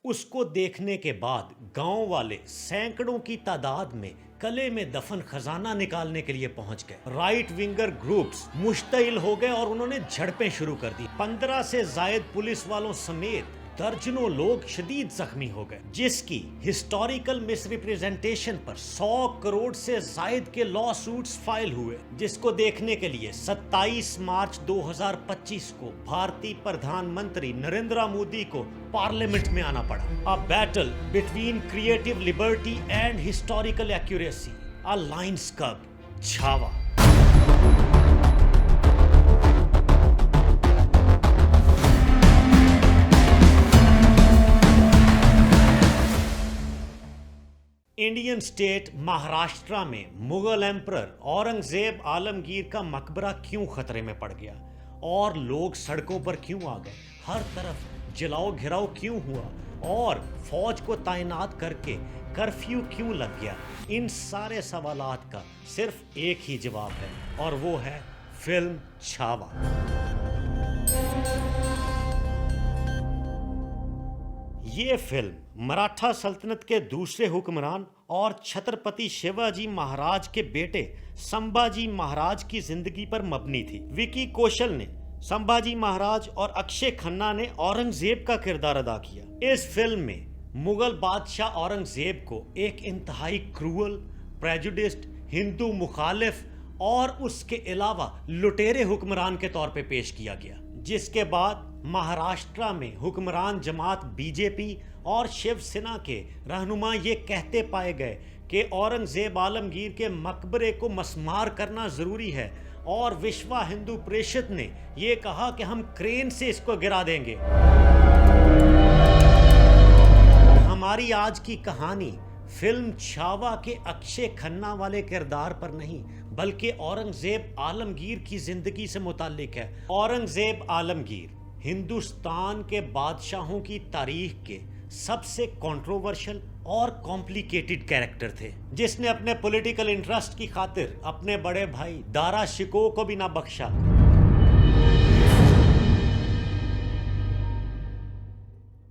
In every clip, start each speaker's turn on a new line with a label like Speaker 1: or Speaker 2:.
Speaker 1: اس کو دیکھنے کے بعد گاؤں والے سینکڑوں کی تعداد میں کلے میں دفن خزانہ نکالنے کے لیے پہنچ گئے۔ رائٹ ونگر گروپس مشتعل ہو گئے اور انہوں نے جھڑپیں شروع کر دی۔ 15 سے زائد پولیس والوں سمیت درجنوں لوگ شدید زخمی ہو گئے، جس کی ہسٹوریکل مس ریپریزنٹیشن پر 100 کروڑ سے زائد کے لا سوٹس فائل ہوئے، جس کو دیکھنے کے لیے 27 مارچ 2025 کو بھارتی پردھان منتری نریندر مودی کو پارلیمنٹ میں آنا پڑا۔ A battle between creative liberty and historical accuracy. A Lions Cub. Chhaava. Indian state Maharashtra میں مغل ایمپرر اورنگزیب عالمگیر کا مقبرہ کیوں خطرے میں پڑ گیا اور لوگ سڑکوں پر کیوں آ گئے، ہر طرف جلاؤ گھراؤ کیوں ہوا اور فوج کو تعینات کر کے کرفیو کیوں لگ گیا، ان سارے سوالات کا صرف ایک ہی جواب ہے اور وہ ہے فلم چھاوا۔ یہ فلم مراٹھا سلطنت کے دوسرے حکمران اور چھترپتی شیواجی مہاراج کے بیٹے سمبھاجی مہاراج کی زندگی پر مبنی تھی۔ وکی کوشل نے سمبھاجی مہاراج اور اکشے کھنہ نے اورنگزیب کا کردار ادا کیا۔ اس فلم میں مغل بادشاہ اورنگزیب کو ایک انتہائی کروئل، پریجوڈسڈ، ہندو مخالف اور اس کے علاوہ لٹیرے حکمران کے طور پہ پیش کیا گیا، جس کے بعد مہاراشٹرا میں حکمران جماعت بی جے پی اور شیو سینا کے رہنما یہ کہتے پائے گئے کہ اورنگزیب عالمگیر کے مقبرے کو مسمار کرنا ضروری ہے، اور وشوا ہندو پریشد نے یہ کہا کہ ہم کرین سے اس کو گرا دیں گے۔ ہماری آج کی کہانی فلم چھاوا کے اکشے کھنہ والے کردار پر نہیں بلکہ اورنگزیب عالمگیر کی زندگی سے متعلق ہے۔ اورنگزیب عالمگیر ہندوستان کے بادشاہوں کی تاریخ کے سب سے کنٹروورشل اور کمپلیکیٹڈ کیریکٹر تھے، جس نے اپنے پولیٹیکل انٹرسٹ کی خاطر اپنے بڑے بھائی دارا شکوہ کو بھی نہ بخشا۔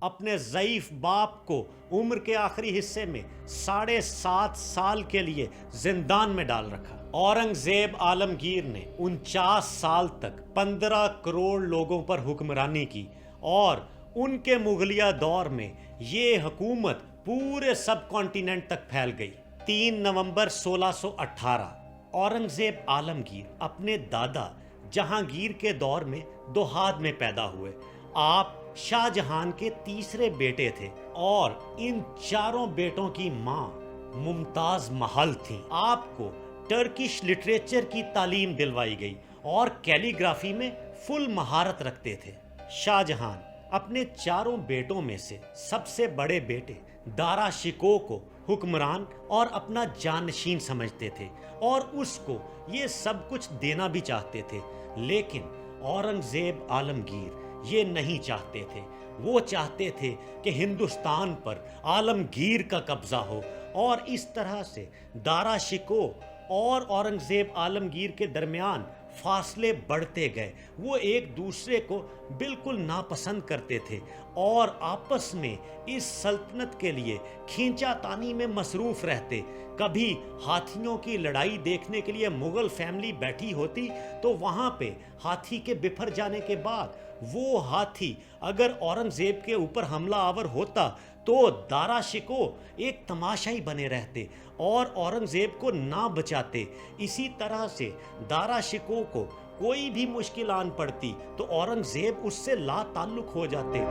Speaker 1: اپنے ضعیف باپ کو عمر کے آخری حصے میں 7.5 سال کے لیے زندان میں ڈال رکھا۔ اورنگزیب عالمگیر نے 49 سال تک 15 کروڑ لوگوں پر حکمرانی کی، اور ان کے مغلیہ دور میں یہ حکومت پورے سب کانٹیننٹ تک پھیل گئی۔ 3 نومبر 1618 اورنگزیب عالمگیر اپنے دادا جہانگیر کے دور میں دہاد میں پیدا ہوئے۔ آپ شاہ جہان کے تیسرے بیٹے تھے اور ان چاروں بیٹوں کی ماں ممتاز محل تھیں۔ آپ کو ٹرکش لٹریچر کی تعلیم دلوائی گئی اور کیلی گرافی میں فل مہارت رکھتے تھے۔ شاہ جہان اپنے چاروں بیٹوں میں سے سب سے بڑے بیٹے دارا شکوہ کو حکمران اور اپنا جانشین سمجھتے تھے اور اس کو یہ سب کچھ دینا بھی چاہتے تھے، لیکن اورنگزیب عالمگیر یہ نہیں چاہتے تھے۔ وہ چاہتے تھے کہ ہندوستان پر عالمگیر کا قبضہ ہو، اور اس طرح سے دارا شکوہ اور اورنگزیب عالمگیر کے درمیان فاصلے بڑھتے گئے۔ وہ ایک دوسرے کو بالکل ناپسند کرتے تھے اور آپس میں اس سلطنت کے لیے کھینچا تانی میں مصروف رہتے۔ کبھی ہاتھیوں کی لڑائی دیکھنے کے لیے مغل فیملی بیٹھی ہوتی تو وہاں پہ ہاتھی کے بپھر جانے کے بعد وہ ہاتھی اگر اورنگزیب کے اوپر حملہ آور ہوتا تو دارا شکوہ ایک تماشائی بنے رہتے اور اورنگزیب کو نہ بچاتے۔ اسی طرح سے دارا شکوہ کو کوئی بھی مشکل آن پڑتی تو اورنگزیب اس سے لا تعلق ہو جاتے۔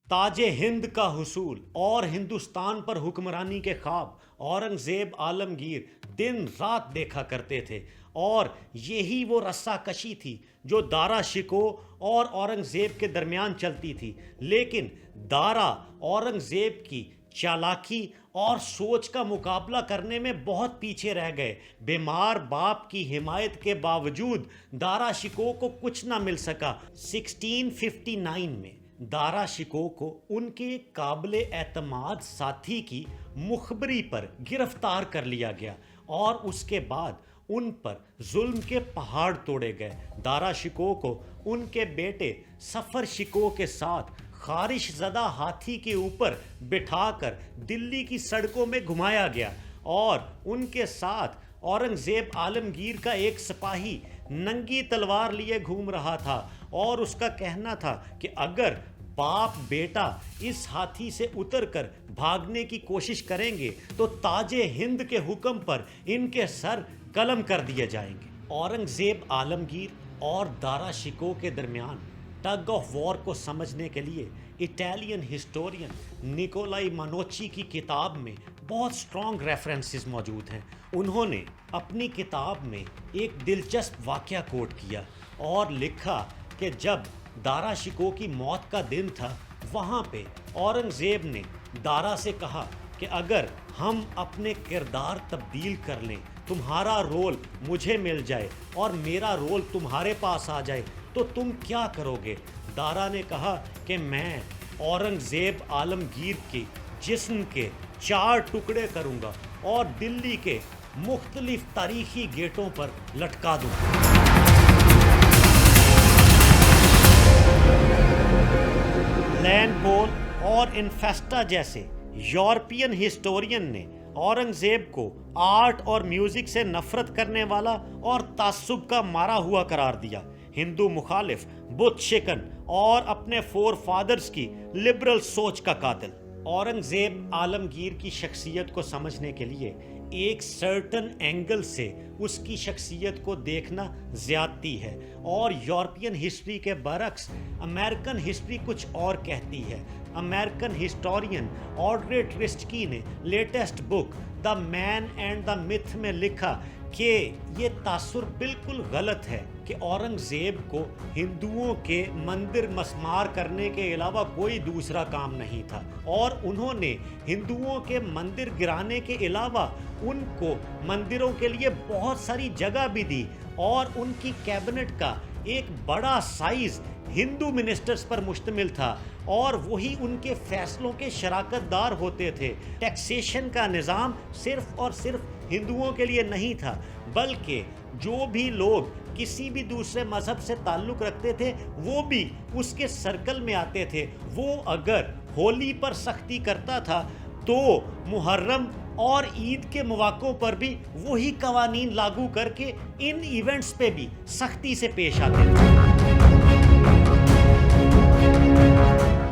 Speaker 1: تاج ہند کا حصول اور ہندوستان پر حکمرانی کے خواب اورنگزیب عالمگیر دن رات دیکھا کرتے تھے، اور یہی وہ رسا کشی تھی جو دارا شکوہ اور اورنگزیب کے درمیان چلتی تھی۔ لیکن دارا اورنگزیب کی چالاکی اور سوچ کا مقابلہ کرنے میں بہت پیچھے رہ گئے۔ بیمار باپ کی حمایت کے باوجود دارا شکوہ کو کچھ نہ مل سکا۔ 1659 میں دارا شکوہ کو ان کے قابل اعتماد ساتھی کی مخبری پر گرفتار کر لیا گیا، اور اس کے بعد ان پر ظلم کے پہاڑ توڑے گئے۔ دارا شکوہ کو ان کے بیٹے سفر شکوہ کے ساتھ خارش زدہ ہاتھی کے اوپر بٹھا کر دلی کی سڑکوں میں گھمایا گیا، اور ان کے ساتھ اورنگزیب عالمگیر کا ایک سپاہی ننگی تلوار لیے گھوم رہا تھا، اور اس کا کہنا تھا کہ اگر باپ بیٹا اس ہاتھی سے اتر کر بھاگنے کی کوشش کریں گے تو تاج ہند کے حکم پر ان کے سر قلم کر دیے جائیں گے۔ اورنگزیب عالمگیر اور دارا شکوہ کے درمیان ٹگ آف وار کو سمجھنے کے لیے اٹالین ہسٹورین نکولائی مانوچی کی کتاب میں بہت سٹرونگ ریفرنسز موجود ہیں۔ انہوں نے اپنی کتاب میں ایک دلچسپ واقعہ کوٹ کیا اور لکھا کہ جب دارا شکوہ کی موت کا دن تھا، وہاں پہ اورنگزیب نے دارا سے کہا کہ اگر ہم اپنے کردار تبدیل کر لیں، تمہارا رول مجھے مل جائے اور میرا رول تمہارے پاس آ جائے تو تم کیا کرو گے؟ دارا نے کہا کہ میں اورنگزیب عالمگیر کے جسم کے 4 ٹکڑے کروں گا اور دلی کے مختلف تاریخی گیٹوں پر لٹکا دوں گا۔ لین پول اور انفیسٹا جیسے یورپین ہسٹورین نے اورنگزیب کو آرٹ اور میوزک سے نفرت کرنے والا اور تعصب کا مارا ہوا قرار دیا، ہندو مخالف، بت شکن اور اپنے فور فادرز کی لبرل سوچ کا قاتل۔ اورنگزیب عالمگیر کی شخصیت کو سمجھنے کے لیے ایک سرٹن اینگل سے اس کی شخصیت کو دیکھنا زیادتی ہے، اور یورپین ہسٹری کے برعکس امریکن ہسٹری کچھ اور کہتی ہے۔ امریکن ہسٹورین آڈرے ٹرسٹکی نے latest book the man and the myth میں لکھا کہ یہ تاثر بالکل غلط ہے کہ اورنگزیب کو ہندوؤں کے مندر مسمار کرنے کے علاوہ کوئی دوسرا کام نہیں تھا، اور انہوں نے ہندوؤں کے مندر گرانے کے علاوہ ان کو مندروں کے لیے بہت ساری جگہ بھی دی، اور ان کی کیبنٹ کا ایک بڑا سائز ہندو منسٹرز پر مشتمل تھا، اور وہی ان کے فیصلوں کے شراکت دار ہوتے تھے۔ ٹیکسیشن کا نظام صرف اور صرف ہندوؤں کے لیے نہیں تھا، بلکہ جو بھی لوگ کسی بھی دوسرے مذہب سے تعلق رکھتے تھے وہ بھی اس کے سرکل میں آتے تھے۔ وہ اگر ہولی پر سختی کرتا تھا تو محرم اور عید کے مواقعوں پر بھی وہی قوانین لاگو کر کے ان ایونٹس پہ بھی سختی سے پیش آتے تھے۔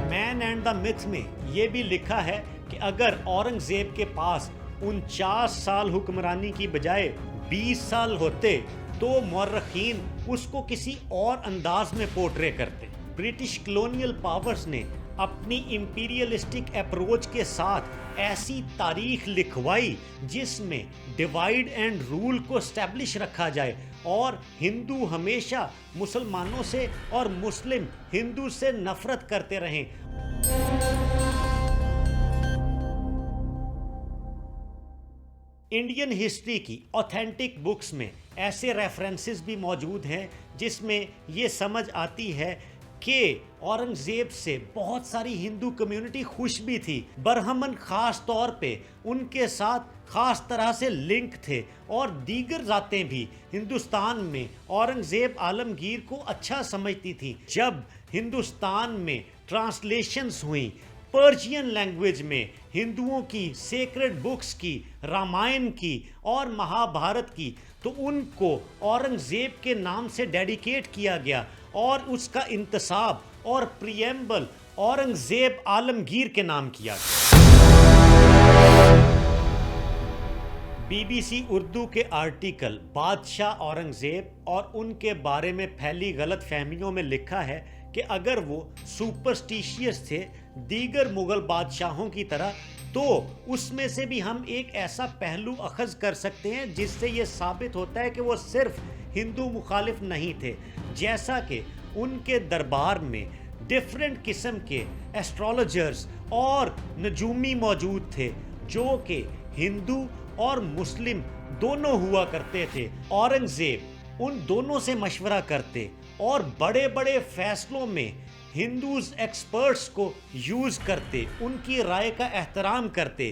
Speaker 1: مین اینڈ دا میتھ میں یہ بھی لکھا ہے کہ اگر اورنگزیب کے پاس 49 سال حکمرانی کی بجائے 20 سال ہوتے تو مورخین اس کو کسی اور انداز میں پورٹرے کرتے۔ برٹش کلونیل پاورز نے اپنی امپیریلسٹک اپروچ کے ساتھ ایسی تاریخ لکھوائی جس میں ڈیوائیڈ اینڈ رول کو اسٹیبلش رکھا جائے، اور ہندو ہمیشہ مسلمانوں سے اور مسلم ہندو سے نفرت کرتے رہیں۔ انڈین ہسٹری کی اوتھینٹک بکس میں ایسے ریفرنسز بھی موجود ہیں جس میں یہ سمجھ آتی ہے کہ اورنگزیب سے بہت ساری ہندو کمیونٹی خوش بھی تھی۔ برہمن خاص طور پہ ان کے ساتھ خاص طرح سے لنک تھے، اور دیگر ذاتیں بھی ہندوستان میں اورنگزیب عالمگیر کو اچھا سمجھتی تھی۔ جب ہندوستان میں ٹرانسلیشنز ہوئیں پرشین لینگویج میں ہندوؤں کی سیکرڈ بکس کی، رامائن کی اور مہابھارت کی، تو ان کو اورنگزیب کے نام سے ڈیڈیکیٹ کیا گیا، اور اس کا انتساب اور پریمبل اورنگزیب عالمگیر کے نام کیا گیا۔ بی بی سی اردو کے آرٹیکل بادشاہ اورنگزیب اور ان کے بارے میں پھیلی غلط فہمیوں میں لکھا ہے کہ اگر وہ سپرسٹیشیس تھے دیگر مغل بادشاہوں کی طرح، تو اس میں سے بھی ہم ایک ایسا پہلو اخذ کر سکتے ہیں جس سے یہ ثابت ہوتا ہے کہ وہ صرف ہندو مخالف نہیں تھے، جیسا کہ ان کے دربار میں ڈیفرنٹ قسم کے ایسٹرولوجرز اور نجومی موجود تھے جو کہ ہندو اور مسلم دونوں ہوا کرتے تھے۔ اورنگزیب ان دونوں سے مشورہ کرتے اور بڑے بڑے فیصلوں میں ہندوز ایکسپرٹس کو یوز کرتے، ان کی رائے کا احترام کرتے۔